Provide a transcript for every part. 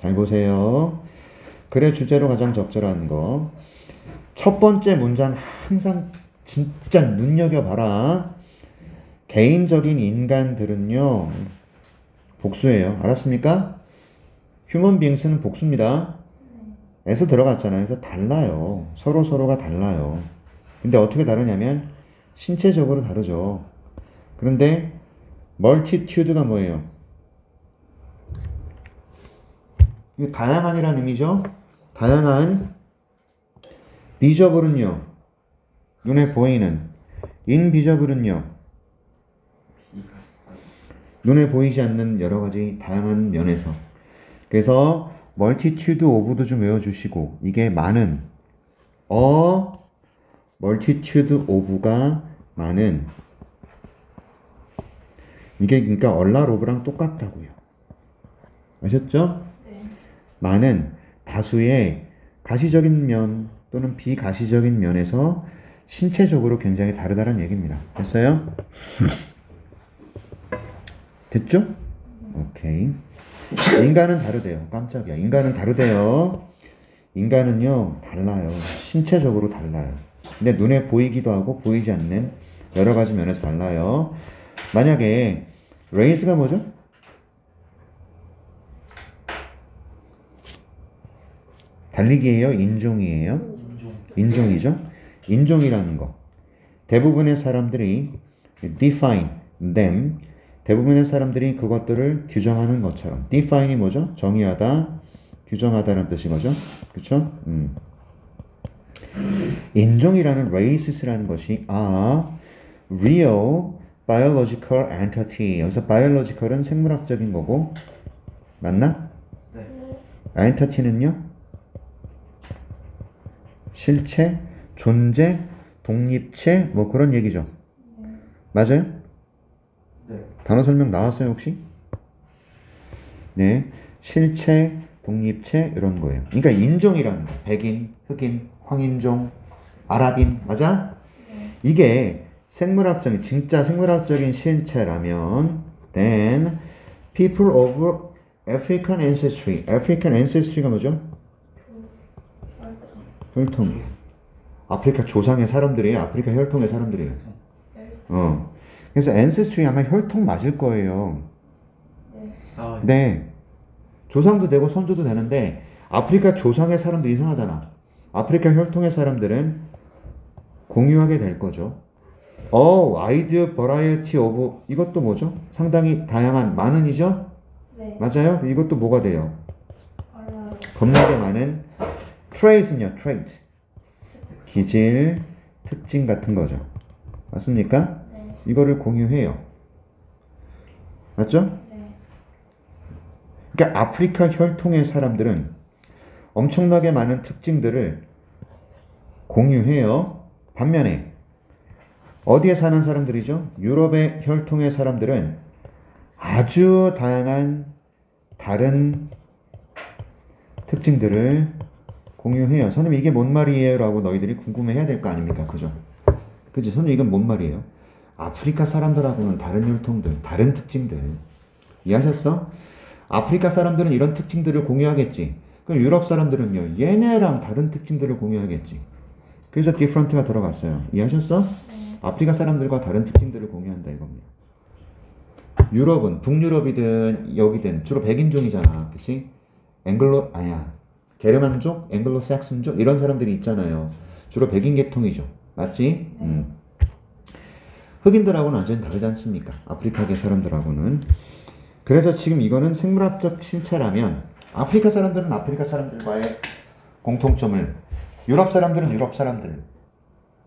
잘 보세요. 글의 주제로 가장 적절한 거. 첫 번째 문장 항상 진짜 눈여겨봐라. 개인적인 인간들은요, 복수예요. 알았습니까? 휴먼 빙스는 복수입니다. 에서 들어갔잖아요. 그래서 달라요. 서로가 달라요. 근데 어떻게 다르냐면 신체적으로 다르죠. 그런데 멀티튜드가 뭐예요? 이게 다양한이라는 의미죠. 다양한. 비저블은요, 눈에 보이는. 인비저블은요, 눈에 보이지 않는 여러 가지 다양한 면에서. 그래서 멀티튜드 오브도 좀 외워주시고, 이게 많은, 멀티튜드 오브가 많은. 이게 그러니까 얼라 로브랑 똑같다고요. 아셨죠? 네. 많은 다수의 가시적인 면 또는 비가시적인 면에서 신체적으로 굉장히 다르다는 얘기입니다. 됐어요? 됐죠? 오케이. 인간은 다르대요. 깜짝이야. 인간은 다르대요. 인간은요, 달라요. 신체적으로 달라요. 근데 눈에 보이기도 하고 보이지 않는 여러 가지 면에서 달라요. 만약에 레이스가 뭐죠? 달리기예요? 인종이에요? 인종이죠? 인종이라는 거. 대부분의 사람들이 define them, 대부분의 사람들이 그것들을 규정하는 것처럼. define이 뭐죠? 정의하다, 규정하다는 뜻이거죠. 그쵸? 인종이라는 races라는 것이 real biological entity. 여기서 biological은 생물학적인 거고, 맞나? 네. entity는요? 실체, 존재, 독립체, 뭐 그런 얘기죠. 맞아요? 네. 단어 설명 나왔어요, 혹시? 네. 실체, 독립체, 이런 거예요. 그러니까 인종이라는 거. 백인, 흑인, 황인종, 아랍인, 맞아? 이게 생물학적인, 진짜 생물학적인 실체라면, then, people of African ancestry. African ancestry가 뭐죠? 혈통. 아프리카 조상의 사람들이에요. 아프리카 혈통의 사람들이에요. 그래서 ancestry 아마 혈통 맞을 거예요. 네. 조상도 되고 선조도 되는데 아프리카 조상의 사람들 이상하잖아. 아프리카 혈통의 사람들은 공유하게 될 거죠. wide variety of 이것도 뭐죠? 상당히 다양한 많은이죠? 네. 맞아요? 이것도 뭐가 돼요? 알아요. 겁나게 많은 trait은요, trait. 기질, 특징 같은 거죠. 맞습니까? 네. 이거를 공유해요. 맞죠? 네. 그러니까 아프리카 혈통의 사람들은 엄청나게 많은 특징들을 공유해요. 반면에 어디에 사는 사람들이죠? 유럽의 혈통의 사람들은 아주 다양한 다른 특징들을 공유해요. 선생님 이게 뭔 말이에요? 라고 너희들이 궁금해해야 될 거 아닙니까? 그죠? 그치? 선생님 이건 뭔 말이에요? 아프리카 사람들하고는 다른 혈통들, 다른 특징들. 이해하셨어? 아프리카 사람들은 이런 특징들을 공유하겠지. 그럼 유럽 사람들은요, 얘네랑 다른 특징들을 공유하겠지. 그래서 different가 들어갔어요. 이해하셨어? 네. 아프리카 사람들과 다른 특징들을 공유한다 이겁니다. 유럽은 북유럽이든 여기든 주로 백인종이잖아. 그치? 게르만족, 앵글로색슨족 이런 사람들이 있잖아요. 주로 백인 계통이죠. 맞지? 흑인들하고는 완전히 다르지 않습니까? 아프리카계 사람들하고는. 그래서 지금 이거는 생물학적 실체라면 아프리카 사람들은 아프리카 사람들과의 공통점을, 유럽 사람들은 유럽 사람들,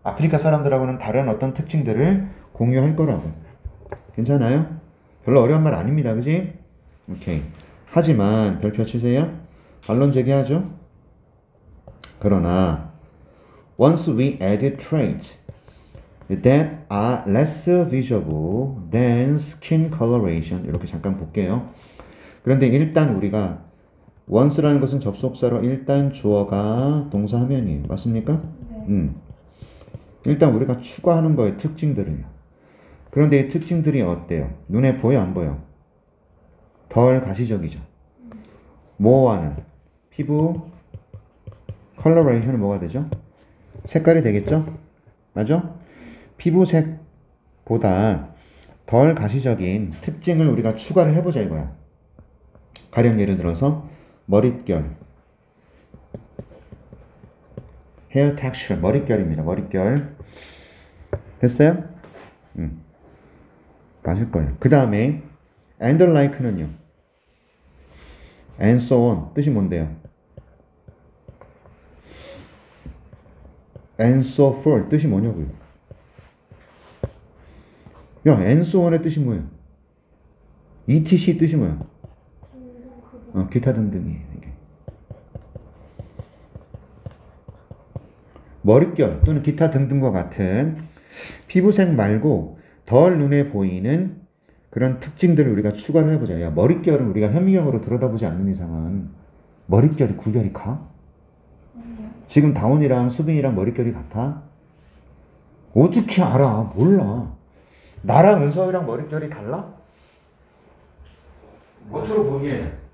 아프리카 사람들하고는 다른 어떤 특징들을 공유할 거라고. 괜찮아요? 별로 어려운 말 아닙니다. 그지? 오케이. 하지만 별표 치세요. 반론 제기하죠. 그러나 once we add traits that are less visible than skin coloration 이렇게 잠깐 볼게요. 그런데 일단 우리가 once라는 것은 접속사로 일단 주어가 동사하면이에요. 맞습니까? 네. 일단 우리가 추가하는 거예요. 특징들을요. 그런데 이 특징들이 어때요? 눈에 보여 안 보여? 덜 가시적이죠. 뭐와는 피부 컬러레이션은 뭐가 되죠? 색깔이 되겠죠? 맞아? 피부색보다 덜 가시적인 특징을 우리가 추가를 해보자 이거야. 가령 예를 들어서 머릿결, 헤어 텍스처, 머릿결입니다. 머릿결 됐어요? 맞을 거예요. 그 다음에 and like는요. and so on 뜻이 뭔데요? and so forth 뜻이 뭐냐고요? 야, and so on의 뜻이 뭐예요? etc 뜻이 뭐야? 기타 등등이 이게. 머릿결 또는 기타 등등과 같은 피부색 말고 덜 눈에 보이는 그런 특징들을 우리가 추가를 해보자. 야, 머릿결은 우리가 현미경으로 들여다보지 않는 이상은 머릿결이 구별이 가? 지금 다운이랑 수빈이랑 머릿결이 같아? 어떻게 알아? 몰라. 나랑 은서이랑 머릿결이 달라? 겉으로 보기에는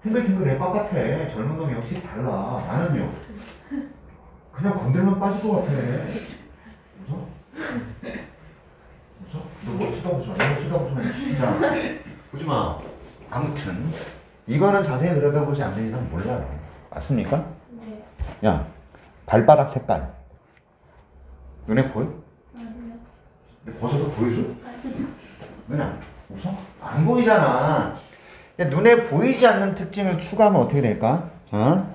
탱글탱글해 빳빳해. 젊은 놈이 역시 달라. 나는요 그냥 건들면 빠질 것 같아. 웃어? 웃어? 너 뭐 쳐다보지 마. 너 쳐다보지 마. 진짜 보지 마. 아무튼 이거는 자세히 들여다보지 않는 이상 몰라요. 맞습니까? 네. 야, 발바닥 색깔 눈에 보여? 아니요. 벗어서 보여줘? 눈에 웃어? 안 보이잖아. 야, 눈에 보이지 않는 특징을 추가하면 어떻게 될까? 자,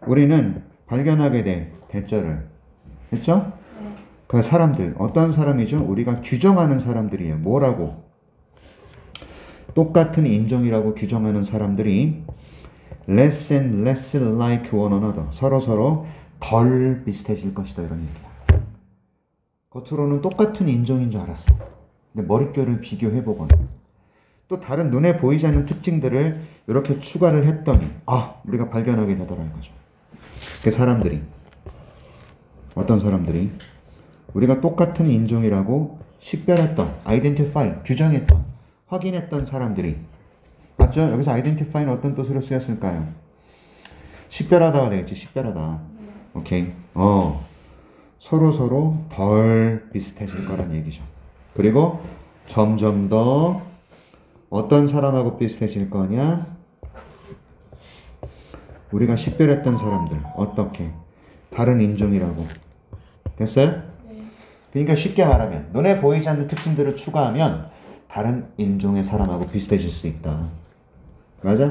우리는 발견하게 돼 대절을 했죠? 네. 그 사람들 어떤 사람이죠? 우리가 규정하는 사람들이에요. 뭐라고? 똑같은 인종이라고 규정하는 사람들이 less and less like one another. 서로 덜 비슷해질 것이다. 이런 얘기야. 겉으로는 똑같은 인종인 줄 알았어. 근데 머릿결을 비교해보거나 또 다른 눈에 보이지 않는 특징들을 이렇게 추가를 했더니 우리가 발견하게 되더라 이거죠. 그 사람들이 어떤 사람들이 우리가 똑같은 인종이라고 식별했던 identify, 규정했던 확인했던 사람들이 맞죠? 여기서 identify는 어떤 뜻으로 쓰였을까요? 식별하다가 되겠지. 식별하다. 오케이. 서로 덜 비슷해질 거란 얘기죠. 그리고 점점 더 어떤 사람하고 비슷해질 거냐? 우리가 식별했던 사람들 어떻게? 다른 인종이라고. 됐어요? 네. 그러니까 쉽게 말하면 눈에 보이지 않는 특징들을 추가하면 다른 인종의 사람하고 비슷해질 수 있다. 맞아?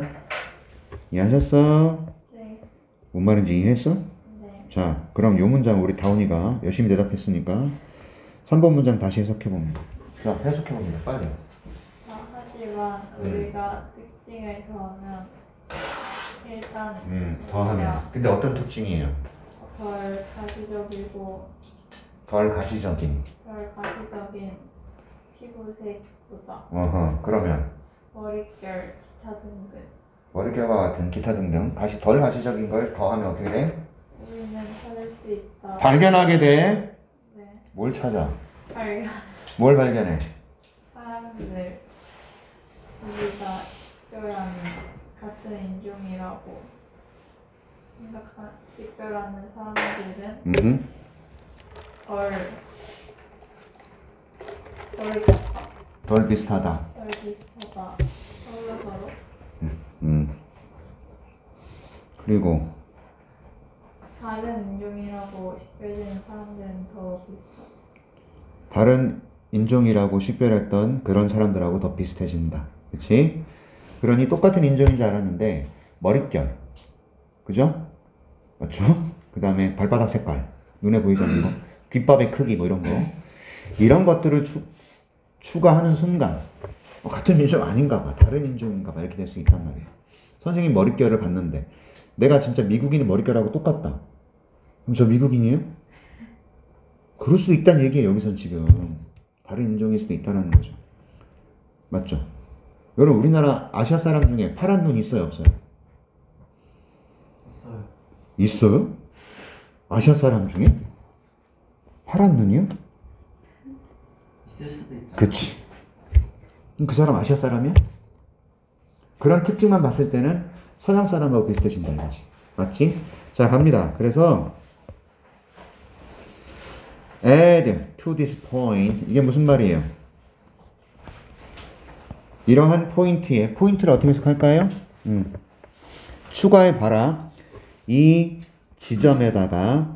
이해하셨어? 네. 뭔 말인지 이해했어? 네. 자, 그럼 이 문장 우리 다운이가 열심히 대답했으니까 3번 문장 다시 해석해봅니다. 자, 해석해봅니다. 빨리. 하지만 우리가 특징을 더하면 일단 더하면. 근데 어떤 특징이에요? 덜 가시적이고 덜 가시적인. 피부색보다 그러면 머릿결, 기타 등등 머릿결과 같은 기타 등등 덜 가시적인 걸 더하면 어떻게 돼? 우리는 찾을 수 있다. 발견하게 돼. 네. 뭘 찾아? 발견. 뭘 발견해? 사람들 우리가 식별하는 같은 인종이라고 식별하는 사람들은 덜 비슷하다. 덜 비슷하다. 서로 그리고 다른 인종이라고 식별되는 사람들은 더 비슷하다. 다른 인종이라고 식별했던 그런 사람들하고 더 비슷해진다. 그치? 그러니 똑같은 인종인 줄 알았는데 머릿결 그죠? 맞죠? 그 다음에 발바닥 색깔 눈에 보이지 않는 거 귓밥의 크기 뭐 이런 것들을 추가하는 순간 같은 인종 아닌가 봐. 다른 인종인가 봐. 이렇게 될 수 있단 말이에요. 선생님 머릿결을 봤는데 내가 진짜 미국인의 머릿결하고 똑같다. 그럼 저 미국인이에요? 그럴 수도 있다는 얘기예요. 여기선 지금 다른 인종일 수도 있다는 거죠. 맞죠? 여러분 우리나라 아시아 사람 중에 파란 눈 있어요? 없어요? 있어요. 있어요? 아시아 사람 중에? 파란 눈이요? 있을 수도 있죠. 그치. 그럼 그 사람 아시아 사람이야? 그런 특징만 봤을 때는 서양 사람하고 비슷해진다 이거지. 맞지? 자, 갑니다. 그래서 add to this point. 이게 무슨 말이에요? 이러한 포인트에, 포인트를 어떻게 해석할까요? 추가해 봐라. 이 지점에다가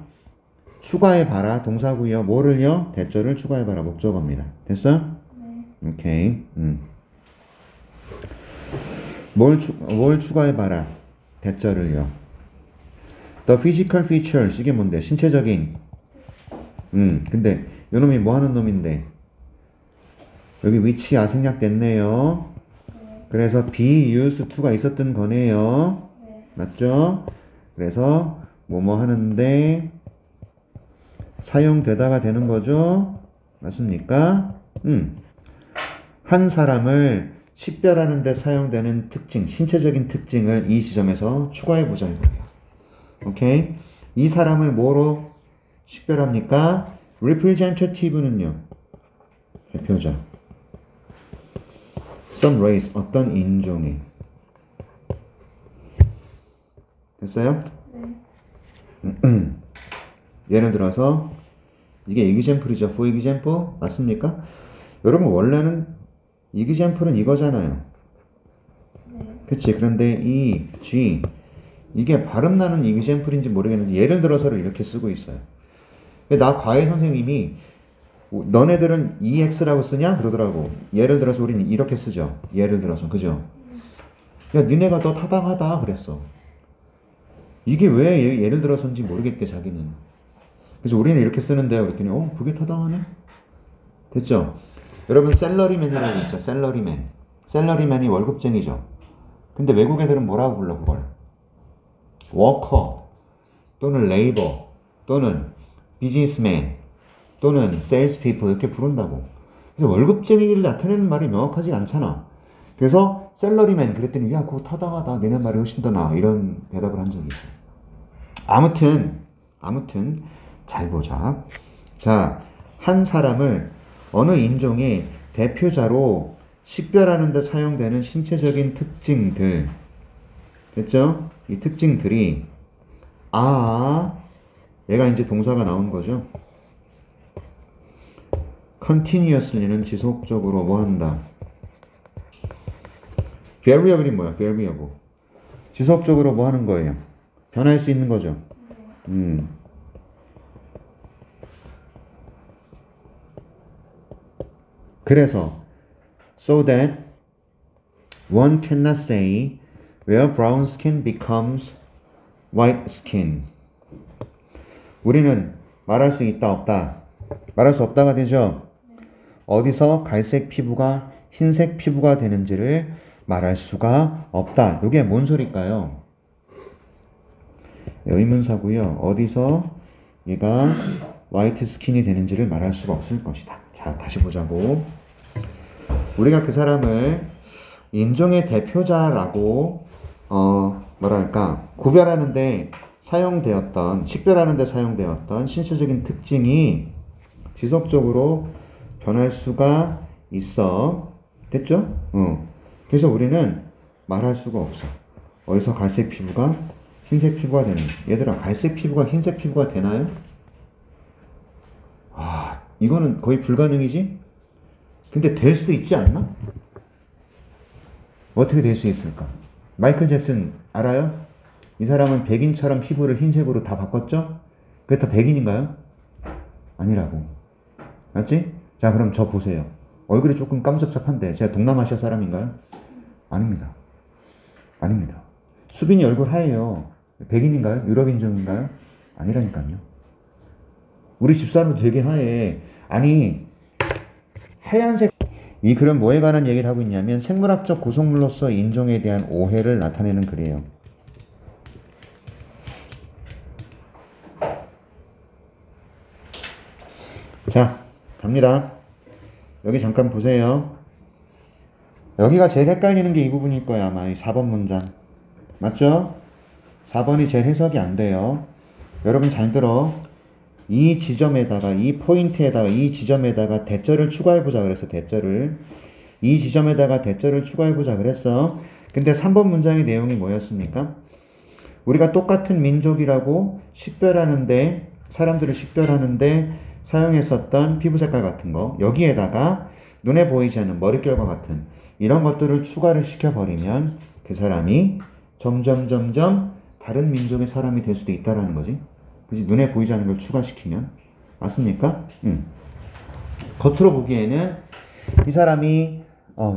추가해 봐라. 동사고요. 뭐를요? 대절을 추가해 봐라. 목적어입니다. 됐어? 네. 오케이. 뭘 추가해 봐라. 대절을요. The physical features. 이게 뭔데? 신체적인. 근데 요놈이 뭐 하는 놈인데? 여기 위치야 생략됐네요. 그래서 be used to가 있었던 거네요. 맞죠? 그래서 뭐뭐 하는데 사용되다가 되는 거죠. 맞습니까? 한 사람을 식별하는 데 사용되는 특징, 신체적인 특징을 이 지점에서 추가해 보자 이거예요. 오케이? 이 사람을 뭐로 식별합니까? representative는요. 대표자. some race, 어떤 인종의. 됐어요? 네. 예를 들어서 이게 example이죠. for example 맞습니까? 여러분 원래는 example은 이거잖아요. 네. 그치? 그런데 이 G 이게 발음 나는 example인지 모르겠는데 예를 들어서를 이렇게 쓰고 있어요. 나 과외 선생님이 너네들은 EX라고 쓰냐? 그러더라고. 예를 들어서 우리는 이렇게 쓰죠. 예를 들어서 그죠? 야 니네가 더 타당하다 그랬어. 이게 왜 예를 들어서인지 모르겠대 자기는. 그래서 우리는 이렇게 쓰는데요. 그랬더니 그게 타당하네? 됐죠? 여러분 셀러리맨이라고 있죠. 셀러리맨. 셀러리맨이 월급쟁이죠. 근데 외국 애들은 뭐라고 불러 그걸? 워커 또는 레이버 또는 비즈니스맨 또는 세일스피플 이렇게 부른다고. 그래서 월급쟁이를 나타내는 말이 명확하지 않잖아. 그래서 셀러리맨 그랬더니 야 그거 타당하다. 너네 말이 훨씬 더 나아. 이런 대답을 한 적이 있어요. 아무튼 잘 보자. 자, 한 사람을 어느 인종의 대표자로 식별하는 데 사용되는 신체적인 특징들. 됐죠? 이 특징들이 얘가 이제 동사가 나온 거죠. continuously는 지속적으로 뭐 한다. variable이 뭐야? variable. 지속적으로 뭐 하는 거예요? 변할 수 있는 거죠. 그래서 so that one cannot say where brown skin becomes white skin. 우리는 말할 수 있다 없다. 말할 수 없다가 되죠. 어디서 갈색 피부가 흰색 피부가 되는지를 말할 수가 없다. 이게 뭔 소리일까요? 의문사고요. 어디서 얘가 화이트 스킨이 되는지를 말할 수가 없을 것이다. 자, 다시 보자고. 우리가 그 사람을 인종의 대표자라고 구별하는데 사용되었던, 식별하는데 사용되었던 신체적인 특징이 지속적으로 변할 수가 있어. 됐죠? 그래서 우리는 말할 수가 없어. 어디서 갈색 피부가 흰색 피부가 되는지. 얘들아, 갈색 피부가 흰색 피부가 되나요? 이거는 거의 불가능이지? 근데 될 수도 있지 않나? 어떻게 될 수 있을까? 마이클 잭슨 알아요? 이 사람은 백인처럼 피부를 흰색으로 다 바꿨죠? 그게 다 백인인가요? 아니라고. 맞지? 자, 그럼 저 보세요. 얼굴이 조금 깜짝짝한데 제가 동남아시아 사람인가요? 아닙니다. 아닙니다. 수빈이 얼굴 하얘요. 백인인가요? 유럽인종인가요? 아니라니까요. 우리 집사람도 되게 하얘. 아니, 하얀색. 이 글은 뭐에 관한 얘기를 하고 있냐면 생물학적 구성물로서 인종에 대한 오해를 나타내는 글이에요. 자, 갑니다. 여기 잠깐 보세요. 여기가 제일 헷갈리는 게 이 부분일 거야. 아마 이 4번 문장. 맞죠? 4번이 제일 해석이 안 돼요. 여러분 잘 들어. 이 지점에다가 이 포인트에다가 이 지점에다가 대절을 추가해보자 그랬어. 대절을 이 지점에다가 대절을 추가해보자 그랬어. 근데 3번 문장의 내용이 뭐였습니까? 우리가 똑같은 민족이라고 식별하는데 사람들을 식별하는데 사용했었던 피부 색깔 같은 거 여기에다가 눈에 보이지 않는 머릿결과 같은 이런 것들을 추가를 시켜버리면 그 사람이 점점 다른 민족의 사람이 될 수도 있다라는 거지. 그치? 눈에 보이지 않는 걸 추가시키면. 맞습니까? 겉으로 보기에는 이 사람이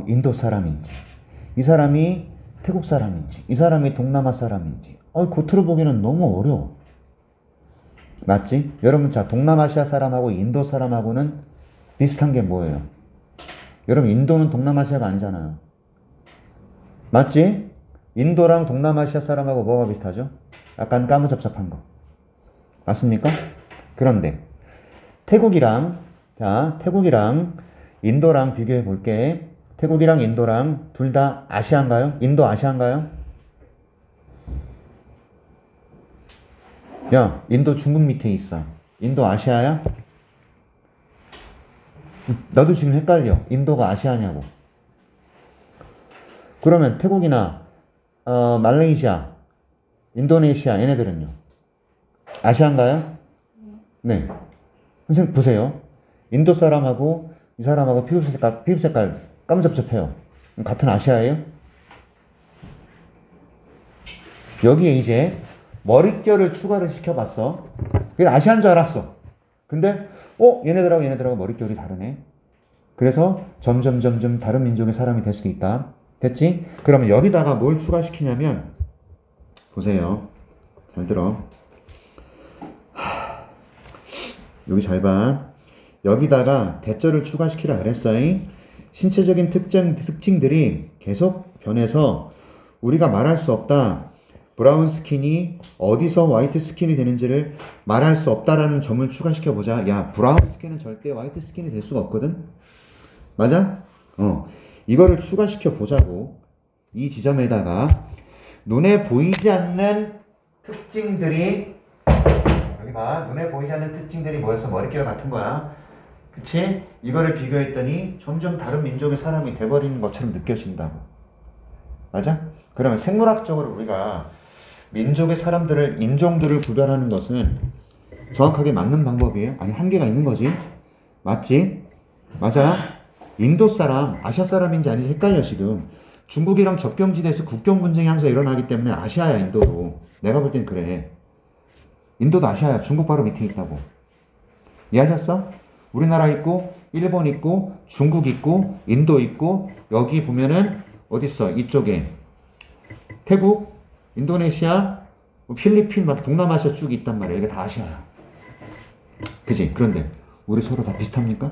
인도 사람인지 이 사람이 태국 사람인지 이 사람이 동남아 사람인지 겉으로 보기에는 너무 어려워. 맞지? 여러분 자 동남아시아 사람하고 인도 사람하고는 비슷한 게 뭐예요? 여러분 인도는 동남아시아가 아니잖아요. 맞지? 인도랑 동남아시아 사람하고 뭐가 비슷하죠? 약간 까무잡잡한 거. 맞습니까? 그런데 태국이랑 인도랑 비교해 볼게. 태국이랑 인도랑 둘 다 아시아인가요? 인도 아시아인가요? 야, 인도 중국 밑에 있어. 인도 아시아야? 나도 지금 헷갈려. 인도가 아시아냐고. 그러면 태국이나 말레이시아, 인도네시아 얘네들은요? 아시아인가요? 네. 선생님 보세요. 인도 사람하고 이 사람하고 피부 색깔 까무잡잡해요. 같은 아시아예요? 여기에 이제 머릿결을 추가를 시켜봤어. 그게 아시아인 줄 알았어. 근데 얘네들하고 머릿결이 다르네. 그래서 점점 다른 민족의 사람이 될 수도 있다. 됐지? 그러면 여기다가 뭘 추가시키냐면 보세요. 잘 들어. 여기 잘 봐. 여기다가 대절을 추가시키라 그랬어요. 신체적인 특징들이 계속 변해서 우리가 말할 수 없다. 브라운 스킨이 어디서 화이트 스킨이 되는지를 말할 수 없다라는 점을 추가시켜보자. 야, 브라운 스킨은 절대 화이트 스킨이 될 수가 없거든? 맞아? 이거를 추가시켜 보자고. 이 지점에다가 눈에 보이지 않는 특징들이 여기 봐. 눈에 보이지 않는 특징들이 뭐였어? 머릿결 같은 거야. 그치? 이거를 비교했더니 점점 다른 민족의 사람이 돼버리는 것처럼 느껴진다고. 맞아? 그러면 생물학적으로 우리가 민족의 사람들을, 인종들을 구별하는 것은 정확하게 맞는 방법이에요? 아니, 한계가 있는 거지. 맞지? 맞아? 인도 사람, 아시아 사람인지 아닌지 헷갈려, 지금. 중국이랑 접경지대에서 국경 분쟁이 항상 일어나기 때문에 아시아야, 인도도. 내가 볼 땐 그래. 인도도 아시아야. 중국 바로 밑에 있다고. 이해하셨어? 우리나라 있고, 일본 있고, 중국 있고, 인도 있고, 여기 보면은, 어딨어? 이쪽에. 태국, 인도네시아, 필리핀, 막 동남아시아 쭉 있단 말이야. 이게 다 아시아야. 그지? 그런데, 우리 서로 다 비슷합니까?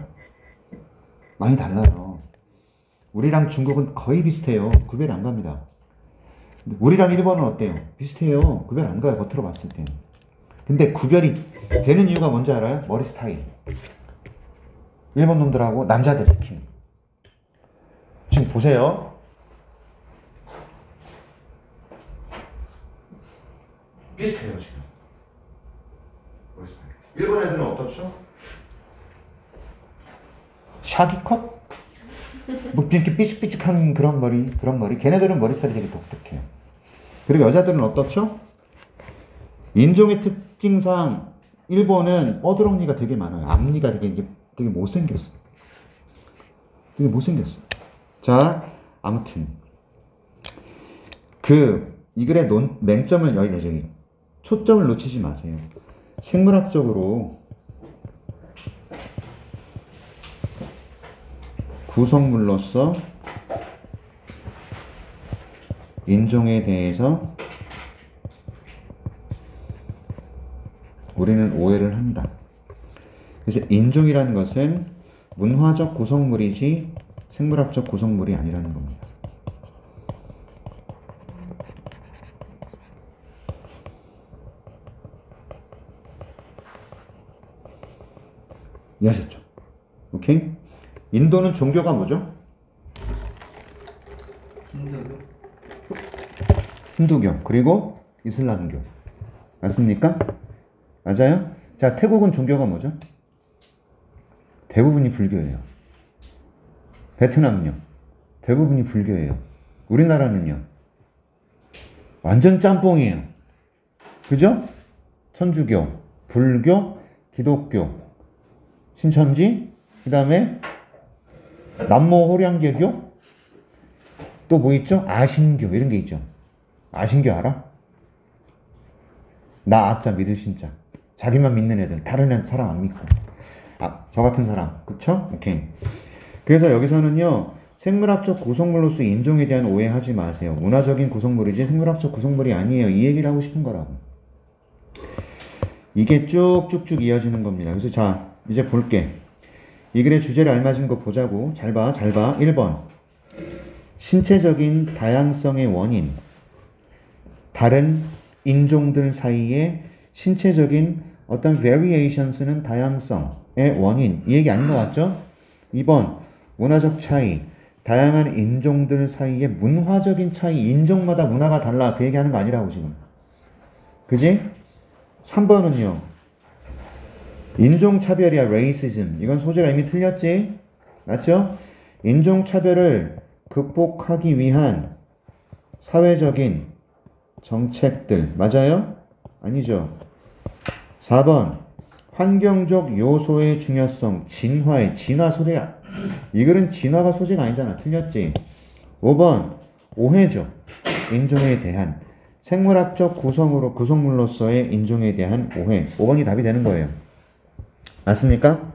많이 달라요. 우리랑 중국은 거의 비슷해요. 구별 안 갑니다. 우리랑 일본은 어때요? 비슷해요. 구별 안 가요. 겉으로 봤을 때. 근데 구별이 되는 이유가 뭔지 알아요? 머리 스타일. 일본 놈들하고 남자들 특히. 지금 보세요. 비슷해요, 지금. 머리 스타일. 일본 애들은 어떻죠? 샤기컷? 뭐 이렇게 삐죽삐죽한 그런 머리. 걔네들은 머리 스타일이 되게 독특해요. 그리고 여자들은 어떻죠? 인종의 특징상 일본은 뻐드렁니가 되게 많아요. 앞니가 되게 못생겼어. 되게 못생겼어. 자, 아무튼 이 글의 맹점을 여기 초점을 놓치지 마세요. 생물학적으로 구성물로서 인종에 대해서 우리는 오해를 한다. 그래서 인종이라는 것은 문화적 구성물이지 생물학적 구성물이 아니라는 겁니다. 이해하셨죠? 오케이? 인도는 종교가 뭐죠? 힌두교. 그리고 이슬람교. 맞습니까? 맞아요? 자, 태국은 종교가 뭐죠? 대부분이 불교예요. 베트남은요? 대부분이 불교예요. 우리나라는요? 완전 짬뽕이에요. 그죠? 천주교, 불교, 기독교, 신천지, 그 다음에 남모 호량개교, 또 뭐 있죠? 아신교, 이런 게 있죠. 아신교 알아? 나 아자 믿을 신자. 자기만 믿는 애들, 다른 사람 안 믿고. 아, 저 같은 사람. 그쵸? 오케이. 그래서 여기서는요, 생물학적 구성물로서 인종에 대한 오해하지 마세요. 문화적인 구성물이지 생물학적 구성물이 아니에요. 이 얘기를 하고 싶은 거라고. 이게 쭉쭉쭉 이어지는 겁니다. 그래서 자, 이제 볼게. 이 글의 주제를 알맞은 거 보자고. 잘 봐, 잘 봐. 1번. 신체적인 다양성의 원인. 다른 인종들 사이에 신체적인 어떤 variations는 다양성의 원인. 이 얘기 아닌 것 같죠? 2번. 문화적 차이. 다양한 인종들 사이의 문화적인 차이. 인종마다 문화가 달라. 그 얘기하는 거 아니라고 지금. 그지? 3번은요. 인종차별이야. racism. 이건 소재가 이미 틀렸지? 맞죠? 인종차별을 극복하기 위한 사회적인 정책들. 맞아요? 아니죠? 4번. 환경적 요소의 중요성. 진화 소재야. 이 글은 진화가 소재가 아니잖아. 틀렸지? 5번. 오해죠. 인종에 대한 생물학적 구성물로서의 인종에 대한 오해. 5번이 답이 되는 거예요. 맞습니까?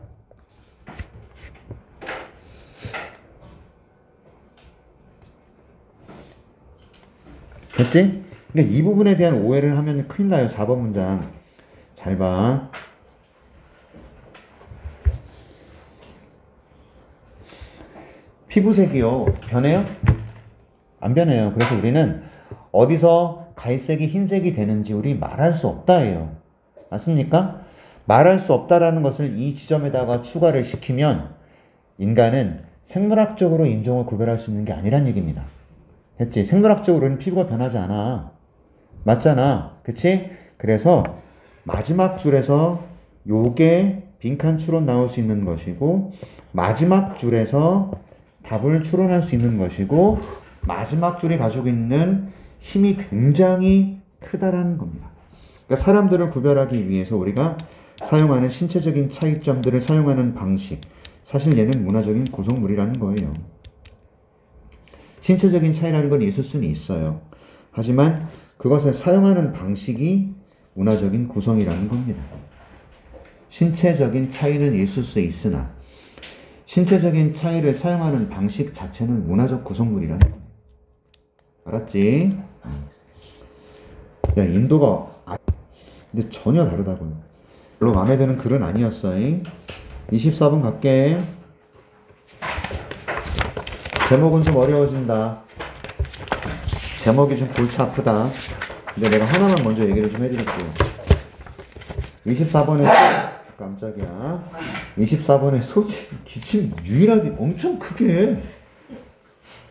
됐지? 그러니까 이 부분에 대한 오해를 하면 큰일 나요. 4번 문장. 잘 봐. 피부색이요. 변해요? 안 변해요. 그래서 우리는 어디서 갈색이 흰색이 되는지 우리 말할 수 없다예요. 맞습니까? 말할 수 없다라는 것을 이 지점에다가 추가를 시키면 인간은 생물학적으로 인종을 구별할 수 있는 게 아니란 얘기입니다. 했지? 생물학적으로는 피부가 변하지 않아. 맞잖아. 그치? 그래서 마지막 줄에서 요게 빈칸 추론 나올 수 있는 것이고 마지막 줄에서 답을 추론할 수 있는 것이고 마지막 줄이 가지고 있는 힘이 굉장히 크다라는 겁니다. 그러니까 사람들을 구별하기 위해서 우리가 사용하는 신체적인 차이점들을 사용하는 방식, 사실 얘는 문화적인 구성물이라는 거예요. 신체적인 차이라는 건 있을 수는 있어요. 하지만 그것을 사용하는 방식이 문화적인 구성이라는 겁니다. 신체적인 차이는 있을 수 있으나 신체적인 차이를 사용하는 방식 자체는 문화적 구성물이라는 거예요. 알았지? 야, 인도가 근데 전혀 다르다고요. 별로 마음에 드는 글은 아니었어. 24번 갈게. 제목은 좀 어려워진다. 제목이 좀 골치 아프다. 근데 내가 하나만 먼저 얘기를 좀 해드릴게요. 24번에 깜짝이야. 24번에 소재 기침 유일하게 엄청 크게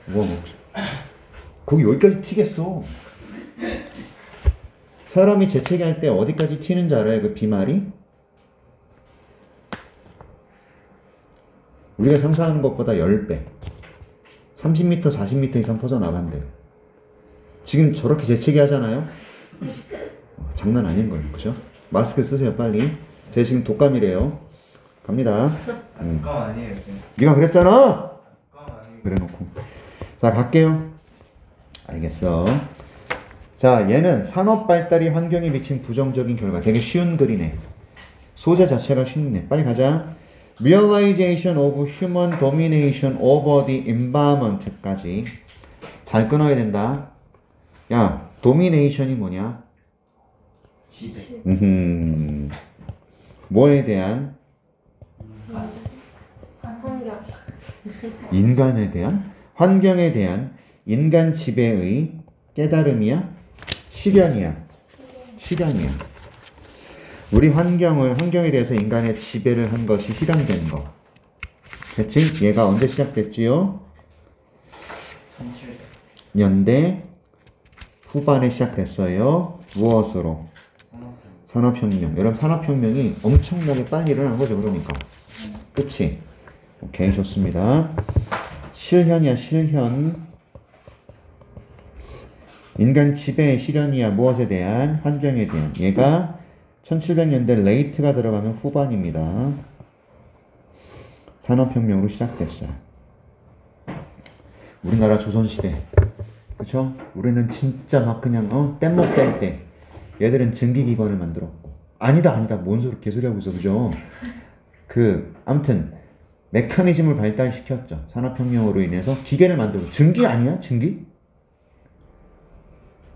뭐 거기 여기까지 튀겠어. 사람이 재채기 할 때 어디까지 튀는 줄 알아요? 그 비말이? 우리가 상상하는 것보다 10배 30m, 40m 이상 퍼져나간대요. 지금 저렇게 재채기 하잖아요? 장난 아닌 거예요. 그죠? 마스크 쓰세요 빨리. 제 지금 독감이래요. 갑니다. 독감 아니에요 지금. 네가 그랬잖아. 독감 아니고. 그래놓고 자 갈게요. 알겠어. 자 얘는 산업 발달이 환경에 미친 부정적인 결과. 되게 쉬운 글이네. 소재 자체가 쉽네. 빨리 가자. Realization of human domination over the environment까지 잘 끊어야 된다. 야, domination이 뭐냐? 지배. 뭐에 대한? 환경. 인간에 대한? 환경에 대한 인간 지배의 깨달음이야? 실현이야? 실현이야. 우리 환경에 대해서 인간의 지배를 한 것이 실현된 거. 됐지? 얘가 언제 시작됐지요? 1700. 연대 후반에 시작됐어요. 무엇으로? 산업혁명. 여러분 산업혁명이 엄청나게 빨리 일어난 거죠. 그러니까. 그치? 오케이 좋습니다. 실현이야 실현. 인간 지배의 실현이야 무엇에 대한? 환경에 대한. 얘가 1700년대 레이트가 들어가면 후반입니다. 산업혁명으로 시작됐어요. 우리나라 조선시대 그쵸? 우리는 진짜 막 그냥 뗏목 뗄 때 얘들은 증기기관을 만들었고 아니다 뭔 소리 개소리 하고 있어 그죠? 아무튼 메커니즘을 발달시켰죠. 산업혁명으로 인해서 기계를 만들고 증기 아니야? 증기?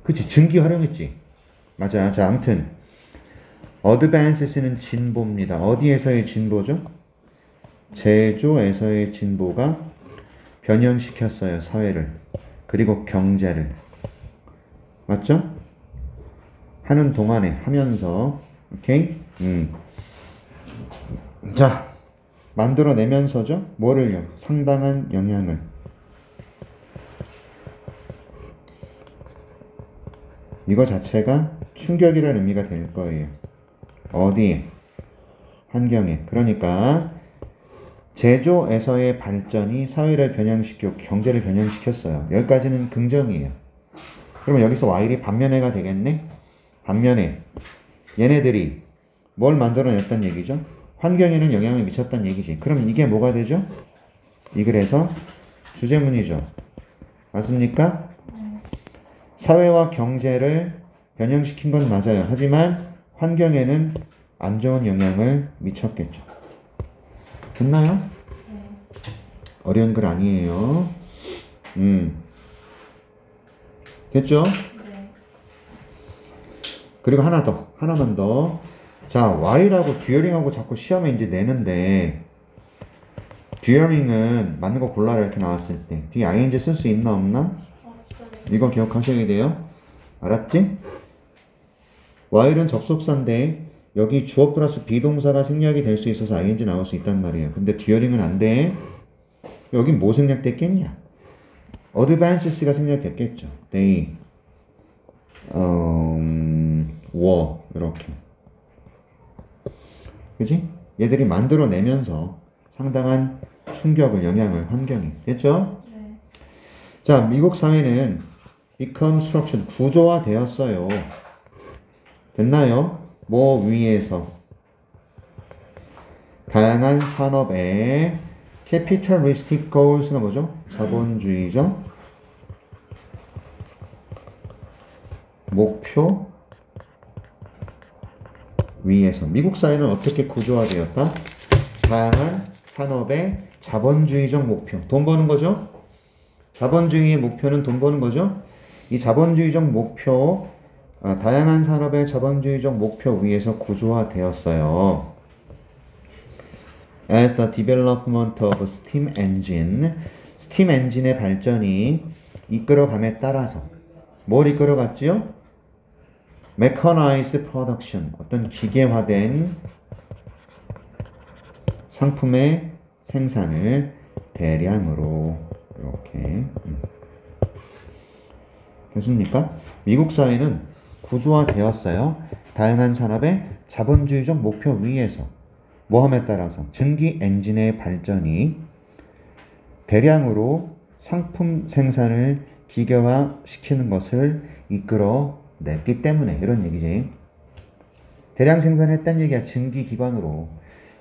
그치 증기 활용했지. 맞아. 자 아무튼 어드밴스는 진보입니다. 어디에서의 진보죠? 제조에서의 진보가 변형시켰어요. 사회를. 그리고 경제를. 맞죠? 하는 동안에 하면서 오케이? 자 만들어내면서죠. 뭐를요? 상당한 영향을. 이거 자체가 충격이라는 의미가 될 거예요. 어디에? 환경에. 그러니까 제조에서의 발전이 사회를 변형시켰고 경제를 변형시켰어요. 여기까지는 긍정이에요. 그러면 여기서 Y이 반면에가 되겠네? 반면에 얘네들이 뭘 만들어냈단 얘기죠? 환경에는 영향을 미쳤단 얘기지. 그럼 이게 뭐가 되죠? 이 글에서 주제문이죠. 맞습니까? 사회와 경제를 변형시킨 건 맞아요. 하지만 환경에는 안 좋은 영향을 미쳤겠죠. 됐나요? 어려운 글 아니에요. 됐죠? 그리고 하나만 더. 자, Y라고 듀어링하고 자꾸 시험에 이제 내는데, 듀어링은 맞는 거 골라라 이렇게 나왔을 때, 뒤에 ing 쓸 수 있나 없나? 이거 기억하셔야 돼요. 알았지? Y는 접속사인데, 여기 주어 플러스 비동사가 생략이 될 수 있어서 ing 나올 수 있단 말이에요. 근데 듀어링은 안 돼. 여긴 뭐 생략됐겠냐? 어드밴스가 생략됐겠죠. they, were 이렇게. 그지? 얘들이 만들어내면서 상당한 충격을, 영향을 환경에. 됐죠? 네. 자, 미국 사회는 become structured, 구조화되었어요. 됐나요? 뭐 위에서? 다양한 산업의 capitalistic goals가 뭐죠? 자본주의죠? 목표 위에서. 미국 사회는 어떻게 구조화되었다? 다양한 산업의 자본주의적 목표. 돈 버는 거죠? 자본주의의 목표는 돈 버는 거죠? 이 자본주의적 목표, 다양한 산업의 자본주의적 목표 위에서 구조화되었어요. As the development of steam engine, 스팀 엔진의 발전이 이끌어감에 따라서 뭘 이끌어갔지요? mechanized production, 어떤 기계화된 상품의 생산을 대량으로 이렇게. 됐습니까? 미국 사회는 구조화되었어요. 다양한 산업의 자본주의적 목표 위에서 뭐함에 따라서 증기 엔진의 발전이 대량으로 상품 생산을 기계화시키는 것을 이끌어냈기 때문에 이런 얘기지. 대량 생산했다는 얘기야. 증기기관으로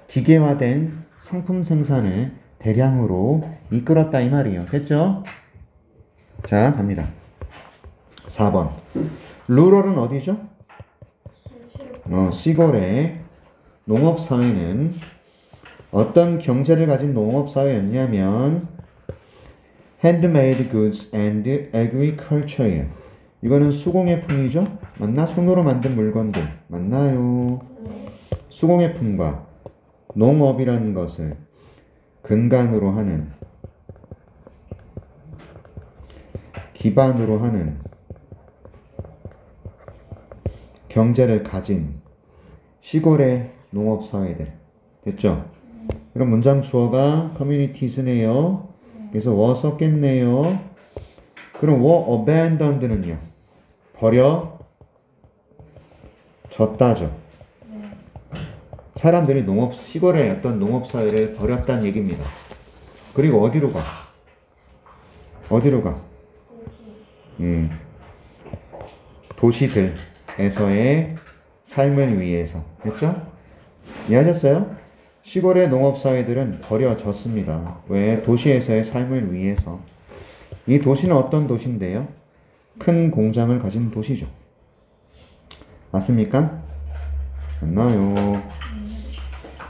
기계화된 상품 생산을 대량으로 이끌었다 이 말이에요. 됐죠? 자, 갑니다. 4번. 루럴은 어디죠? 시골의 농업사회는 어떤 경제를 가진 농업사회였냐면 handmade goods and agriculture. 이거는 수공예품이죠? 맞나? 손으로 만든 물건들. 맞나요? 수공예품과 농업이라는 것을 근간으로 하는, 기반으로 하는 경제를 가진 시골의 농업사회들. 됐죠? 그럼 문장 주어가 communities네요. 그래서 were 썼겠네요. 그럼 were abandoned는요? 버려졌다죠. 사람들이 시골의 어떤 농업사회를 버렸다는 얘기입니다. 그리고 어디로 가? 어디로 가? 도시들에서의 삶을 위해서. 됐죠? 이해하셨어요? 시골의 농업사회들은 버려졌습니다. 왜? 도시에서의 삶을 위해서. 이 도시는 어떤 도시인데요? 큰 공장을 가진 도시죠. 맞습니까? 맞나요?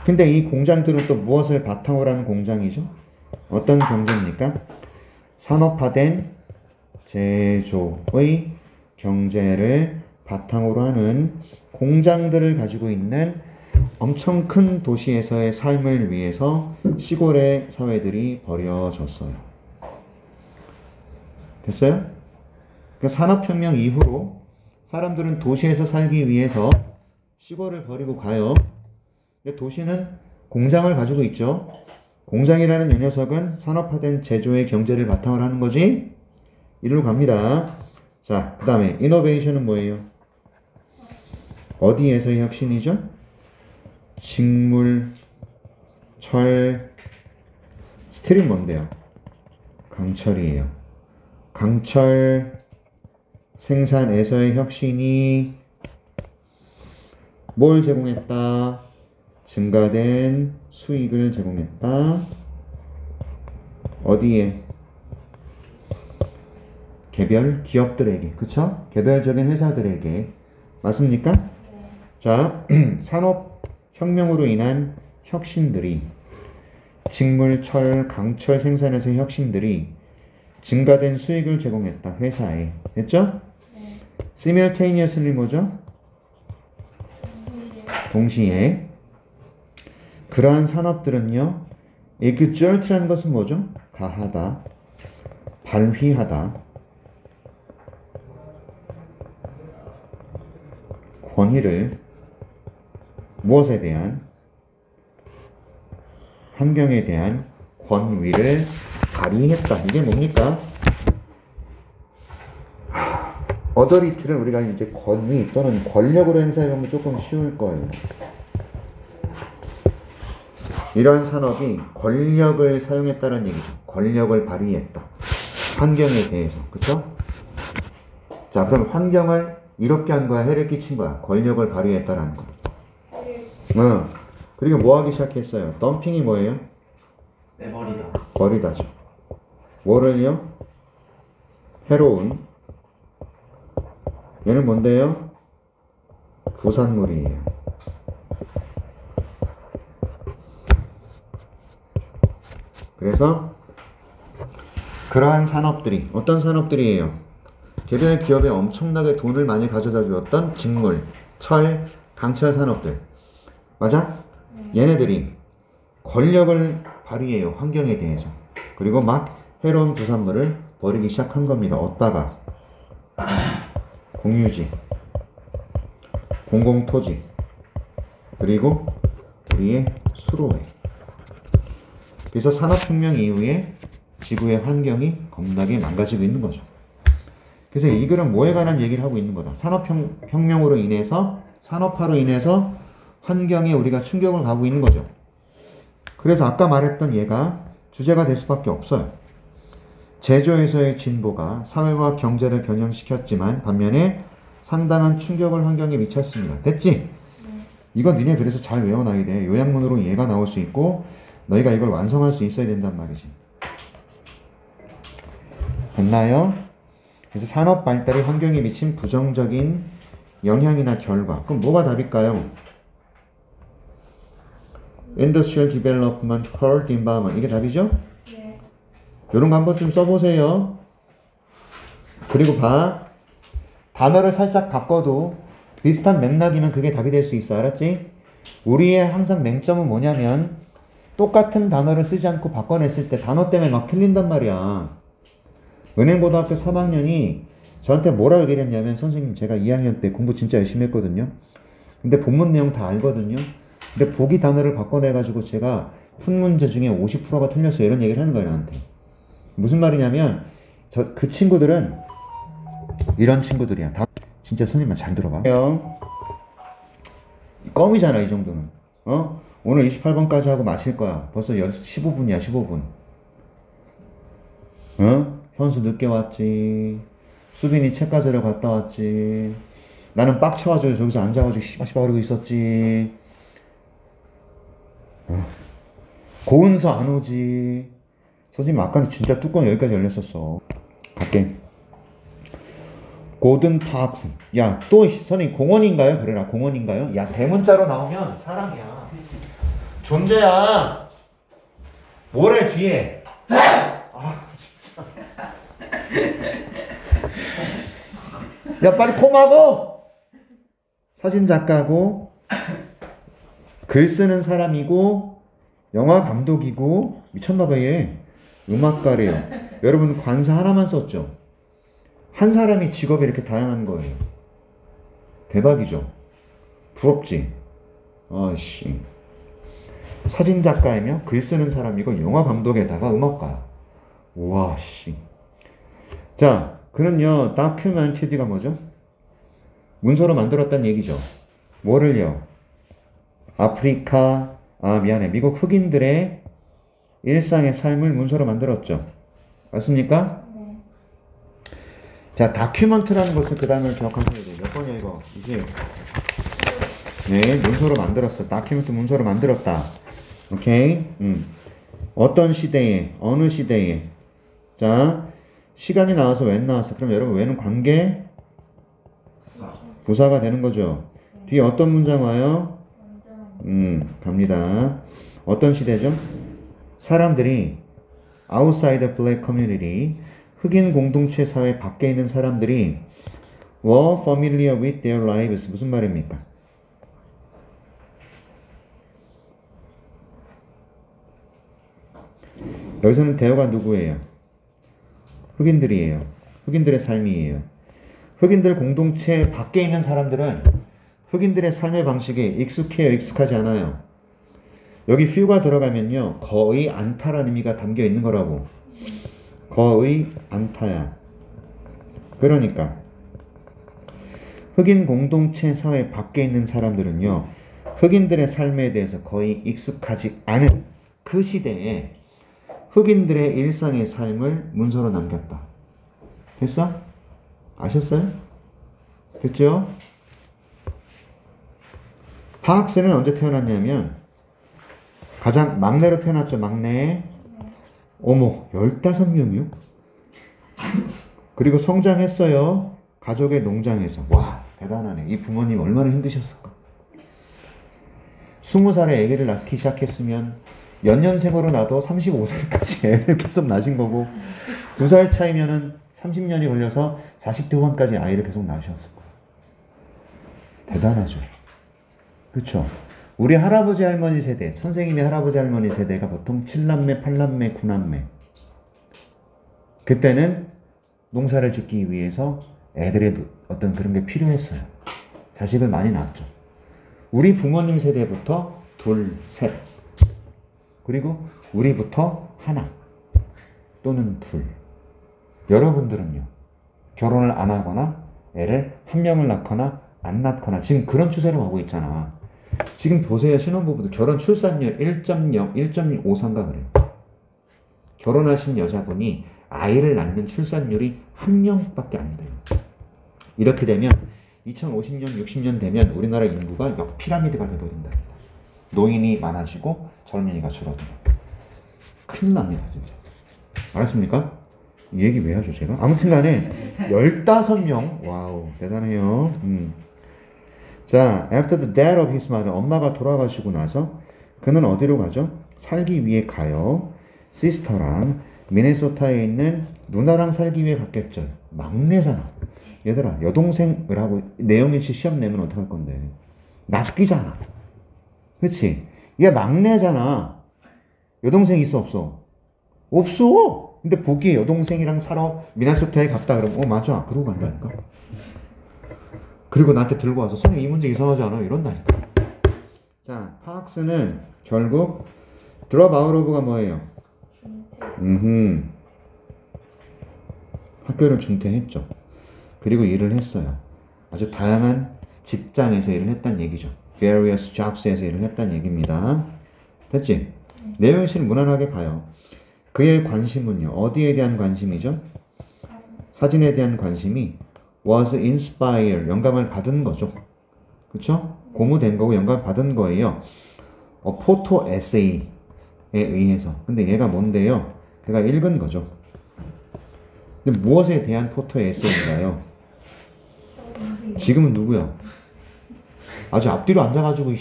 근데 이 공장들은 또 무엇을 바탕으로 하는 공장이죠? 어떤 경제입니까? 산업화된 제조의 경제를 바탕으로 하는 공장들을 가지고 있는 엄청 큰 도시에서의 삶을 위해서 시골의 사회들이 버려졌어요. 됐어요? 그러니까 산업혁명 이후로 사람들은 도시에서 살기 위해서 시골을 버리고 가요. 근데 도시는 공장을 가지고 있죠. 공장이라는 이 녀석은 산업화된 제조의 경제를 바탕으로 하는 거지. 이리로 갑니다. 자, 그 다음에 이노베이션은 뭐예요? 어디에서의 혁신이죠? 직물, 철, 스틸은 뭔데요? 강철이에요. 강철 생산에서의 혁신이 뭘 제공했다? 증가된 수익을 제공했다. 어디에? 개별 기업들에게. 그쵸? 개별적인 회사들에게. 맞습니까? 자, 산업혁명으로 인한 혁신들이 직물, 철, 강철 생산에서의 혁신들이 증가된 수익을 제공했다. 회사에. 됐죠? simultaneously 뭐죠? 동시에. 그러한 산업들은요, exert라는 것은 뭐죠? 가하다, 발휘하다, 권위를 무엇에 대한? 환경에 대한 권위를 발휘했다. 이게 뭡니까? 어더리티를 우리가 이제 권위 또는 권력으로 행사해보면 조금 쉬울 거예요. 이러한 산업이 권력을 사용했다는 얘기죠. 권력을 발휘했다. 환경에 대해서. 그쵸? 자, 그럼 환경을 이롭게 한 거야? 해를 끼친 거야? 권력을 발휘했다라는 거. 그리고 뭐 하기 시작했어요? 덤핑이 뭐예요? 내버리다. 버리다죠. 뭐를요? 해로운. 얘는 뭔데요? 부산물이에요. 그래서 그러한 산업들이 어떤 산업들이에요? 개별 기업에 엄청나게 돈을 많이 가져다 주었던 직물, 철, 강철 산업들. 맞아? 얘네들이 권력을 발휘해요. 환경에 대해서. 그리고 막 해로운 부산물을 버리기 시작한 겁니다. 어디다가? 공유지, 공공토지, 그리고 우리의 수로에. 그래서 산업혁명 이후에 지구의 환경이 겁나게 망가지고 있는 거죠. 그래서 이 글은 뭐에 관한 얘기를 하고 있는 거다. 산업혁명으로 인해서, 산업화로 인해서 환경에 우리가 충격을 가고 있는 거죠. 그래서 아까 말했던 얘가 주제가 될 수밖에 없어요. 제조에서의 진보가 사회와 경제를 변형시켰지만 반면에 상당한 충격을 환경에 미쳤습니다. 됐지? 이건 니네 그래서 잘 외워놔야 돼. 요약문으로 얘가 나올 수 있고 너희가 이걸 완성할 수 있어야 된단 말이지. 됐나요? 그래서 산업 발달이 환경에 미친 부정적인 영향이나 결과. 그럼 뭐가 답일까요? Industrial Development Hurt the Environment. 이게 답이죠? 네. 요런 거 한번 좀 써보세요. 그리고 봐. 단어를 살짝 바꿔도 비슷한 맥락이면 그게 답이 될 수 있어. 알았지? 우리의 항상 맹점은 뭐냐면 똑같은 단어를 쓰지 않고 바꿔냈을 때 단어 때문에 막 틀린단 말이야. 은행고등학교 3학년이 저한테 뭐라고 얘기를 했냐면 선생님 제가 2학년 때 공부 진짜 열심히 했거든요. 근데 본문 내용 다 알거든요. 근데 보기 단어를 바꿔내가지고 제가 푼 문제 중에 50%가 틀렸어요. 이런 얘기를 하는 거예요, 나한테. 무슨 말이냐면, 그 친구들은 이런 친구들이야. 다 진짜 선생님만 잘 들어봐. 껌이잖아, 이 정도는. 오늘 28번까지 하고 마칠 거야. 벌써 15분이야, 15분. 현수 늦게 왔지. 수빈이 책 가지러 갔다 왔지. 나는 빡쳐가지고 여기서 앉아가지고 씨바씨바 거리고 있었지. 고은서 안 오지. 선생님 아까는 진짜 뚜껑 여기까지 열렸었어. 갈게. 고든 파크슨. 야, 또 선생님 공원인가요? 그래라. 공원인가요? 야, 대문자로 나오면 사랑이야. 존재야. 뭐래 뒤에. 아 진짜. 야 빨리 코 막어. 사진 작가고 글 쓰는 사람이고 영화 감독이고 미쳤나봐 얘. 음악가래요. 여러분 관사 하나만 썼죠? 한 사람이 직업이 이렇게 다양한 거예요. 대박이죠? 부럽지? 아씨. 사진 작가이며 글 쓰는 사람이고 영화 감독에다가 음악가야. 우와 씨. 자, 그는요 다큐멘터리가 뭐죠? 문서로 만들었다는 얘기죠. 뭐를요? 아프리카, 미국 흑인들의 일상의 삶을 문서로 만들었죠. 맞습니까? 네. 자, 다큐멘터라는 것을 그 단어를 기억하셔야 돼요. 몇 번이야 이거? 이게 네, 문서로 만들었어. 다큐멘터 문서로 만들었다. 오케이? 어떤 시대에, 어느 시대에. 자, 시간이 나와서 when 나왔어. 그럼 여러분 when은 관계 부사가 되는 거죠. 뒤에 어떤 문장 와요? 갑니다. 어떤 시대죠? 사람들이 outside black community, 흑인 공동체 사회 밖에 있는 사람들이 were familiar with their lives. 무슨 말입니까? 여기서는 대어가 누구예요? 흑인들이에요. 흑인들의 삶이에요. 흑인들 공동체 밖에 있는 사람들은 흑인들의 삶의 방식에 익숙해요? 익숙하지 않아요? 여기 few가 들어가면요 거의 않다라는 의미가 담겨 있는 거라고. 거의 않다야. 그러니까 흑인 공동체 사회 밖에 있는 사람들은요 흑인들의 삶에 대해서 거의 익숙하지 않은 그 시대에 흑인들의 일상의 삶을 문서로 남겼다. 됐어? 아셨어요? 됐죠? 파크스는 언제 태어났냐면 가장 막내로 태어났죠. 막내. 어머 15명이요? 그리고 성장했어요. 가족의 농장에서. 와 대단하네. 이 부모님 얼마나 힘드셨을까. 20살에 아기를 낳기 시작했으면 연년생으로 나도 35살까지 애를 계속 낳으신 거고 2살 차이면은 30년이 걸려서 40대 후반까지 아이를 계속 낳으셨을 거예요. 대단하죠. 그쵸? 우리 할아버지 할머니 세대, 선생님의 할아버지 할머니 세대가 보통 7남매, 8남매, 9남매. 그때는 농사를 짓기 위해서 애들의 어떤 그런 게 필요했어요. 자식을 많이 낳았죠. 우리 부모님 세대부터 둘, 셋. 그리고 우리부터 하나 또는 둘. 여러분들은요. 결혼을 안 하거나 애를 한 명을 낳거나 안 낳거나 지금 그런 추세로 가고 있잖아. 지금 보세요. 신혼부부도 결혼 출산율 1.0, 1.53가 그래요. 결혼하신 여자분이 아이를 낳는 출산율이 한 명밖에 안 돼요. 이렇게 되면 2050년, 60년 되면 우리나라 인구가 역피라미드가 돼버린다. 노인이 많아지고 젊은이가 줄어들어. 큰일 납니다, 진짜. 알았습니까? 이 얘기 왜 하죠, 제가? 아무튼 간에 15명. 와우, 대단해요. 자, after the death of his mother, 엄마가 돌아가시고 나서 그는 어디로 가죠? 살기 위해 가요. 시스터랑 미네소타에 있는 누나랑 살기 위해 갔겠죠. 막내잖아. 얘들아, 여동생을 하고 내용일치 시험 내면 어떡할 건데? 낚이잖아. 그치? 얘 막내잖아. 여동생 있어 없어? 없어. 근데 보기에 여동생이랑 살아 미네소타에 갔다 그러면 맞아. 그러고 간다니까. 그리고 나한테 들고 와서 선생님 이 문제 이상하지 않아요? 이런다니까. 자, 파크스는 결국 drop out of가 뭐예요? 학교를 중퇴했죠. 그리고 일을 했어요. 아주 다양한 직장에서 일을 했다는 얘기죠. various jobs에서 일을 했다는 얘기입니다. 됐지? 내용이 실은 무난하게 가요. 그의 관심은요. 어디에 대한 관심이죠? 사진에 대한 관심이 was inspired, 영감을 받은 거죠. 그쵸? 고무된 거고 영감을 받은 거예요. 포토 에세이에 의해서. 근데 얘가 뭔데요? 걔가 읽은 거죠. 근데 무엇에 대한 포토 에세이인가요? 지금은 누구야? 아주 앞뒤로 앉아가지고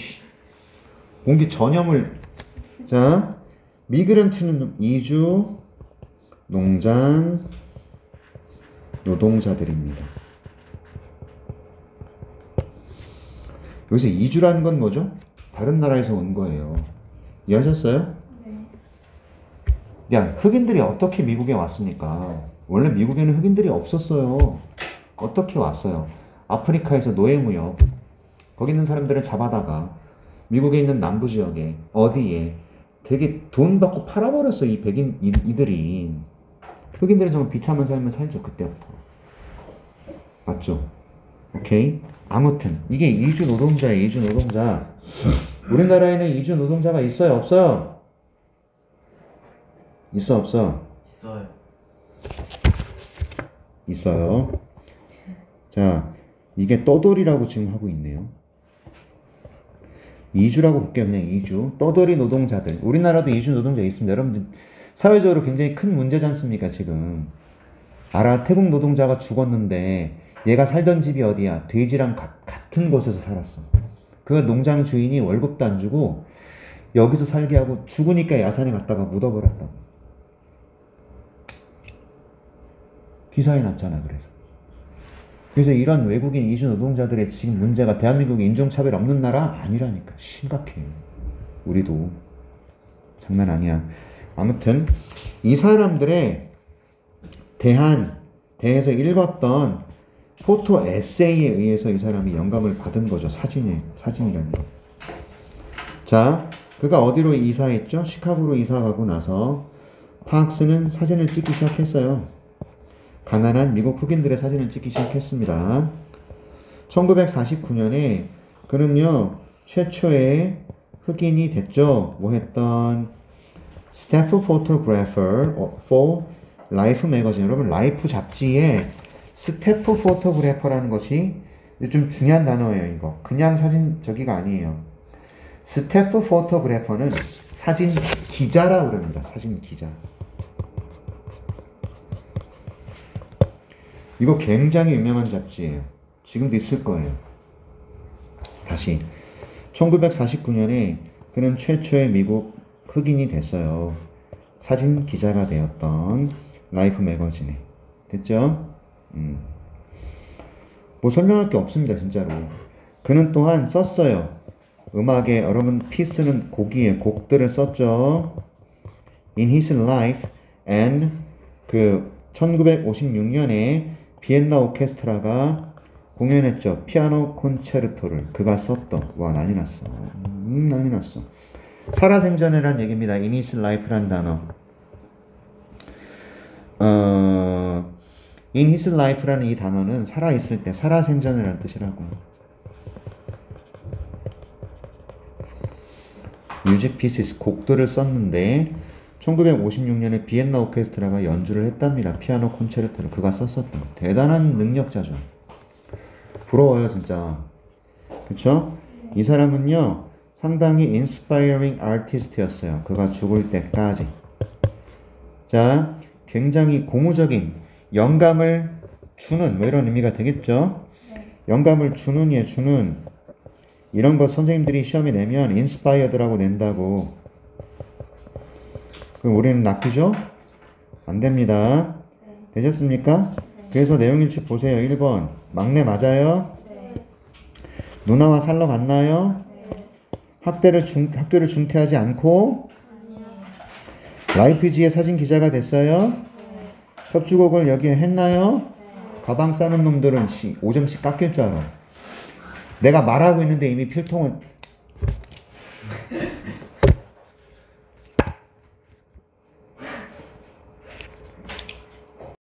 공기 전염을. 자, 미그런트는 이주 농장 노동자들입니다. 여기서 이주라는 건 뭐죠? 다른 나라에서 온 거예요. 이해하셨어요? 네. 야, 흑인들이 어떻게 미국에 왔습니까? 원래 미국에는 흑인들이 없었어요. 어떻게 왔어요? 아프리카에서 노예무역. 거기 있는 사람들을 잡아다가 미국에 있는 남부 지역에 어디에 되게 돈 받고 팔아버렸어. 이 백인 이들이. 흑인들은 정말 비참한 삶을 살죠. 그때부터. 맞죠? 오케이? 아무튼 이게 이주 노동자예요. 이주 노동자. 우리나라에는 이주 노동자가 있어요? 없어요? 있어 없어? 있어요. 있어요. 자, 이게 떠돌이라고 지금 하고 있네요. 이주라고 볼게요. 그냥 이주. 떠돌이 노동자들. 우리나라도 이주 노동자 있습니다. 여러분들 사회적으로 굉장히 큰 문제지 않습니까? 지금. 알아? 태국 노동자가 죽었는데 얘가 살던 집이 어디야? 돼지랑 같은 곳에서 살았어. 그 농장 주인이 월급도 안 주고 여기서 살게 하고 죽으니까 야산에 갔다가 묻어버렸다고. 기사에 났잖아. 그래서 이런 외국인 이주 노동자들의 지금 문제가 대한민국에 인종차별 없는 나라 아니라니까. 심각해. 우리도 장난 아니야. 아무튼 이 사람들의 대해서 읽었던 포토 에세이에 의해서 이 사람이 영감을 받은 거죠. 사진이라는 거. 자, 그가 어디로 이사했죠? 시카고로 이사 가고 나서 파크스는 사진을 찍기 시작했어요. 가난한 미국 흑인들의 사진을 찍기 시작했습니다. 1949년에 그는요, 최초의 흑인이 됐죠. 뭐 했던 staff photographer for Life magazine. 여러분, 라이프 잡지에 스태프 포토그래퍼라는 것이 좀 중요한 단어예요. 이거 그냥 사진 저기가 아니에요. 스태프 포토그래퍼는 사진 기자라고 그럽니다. 사진 기자. 이거 굉장히 유명한 잡지예요. 지금도 있을 거예요. 다시 1949년에 그는 최초의 미국 흑인이 됐어요. 사진 기자가 되었던 라이프 매거진에. 됐죠? 뭐 설명할 게 없습니다. 진짜로. 그는 또한 썼어요. 음악에 여러분 피스는 곡이에요. 곡들을 썼죠. In his life and 그 1956년에 비엔나 오케스트라가 공연했죠. 피아노 콘체르토를 그가 썼던. 와, 난리 났어. 난리 났어. 살아생전이란 얘기입니다. In his life란 단어. In his life라는 이 단어는 살아있을 때, 살아생전이라는 뜻이라고. 뮤직 피시스, 곡들을 썼는데 1956년에 비엔나 오케스트라가 연주를 했답니다. 피아노 콘체르토를 그가 썼었던. 대단한 능력자죠. 부러워요, 진짜. 그쵸? 이 사람은요, 상당히 inspiring artist였어요. 그가 죽을 때까지. 자, 굉장히 고무적인 영감을 주는, 뭐 이런 의미가 되겠죠? 영감을 주는, 주는. 이런 거 선생님들이 시험에 내면 inspired라고 낸다고. 그럼 우리는 낚이죠? 안 됩니다. 되셨습니까? 그래서 내용일치 보세요. 1번. 막내 맞아요? 누나와 살러 갔나요? 학교를 중퇴하지 않고 라이프지의 사진 기자가 됐어요? 협주곡을 여기에 했나요? 가방 싸는 놈들은 5점씩 깎일 줄 알아. 내가 말하고 있는데 이미 필통은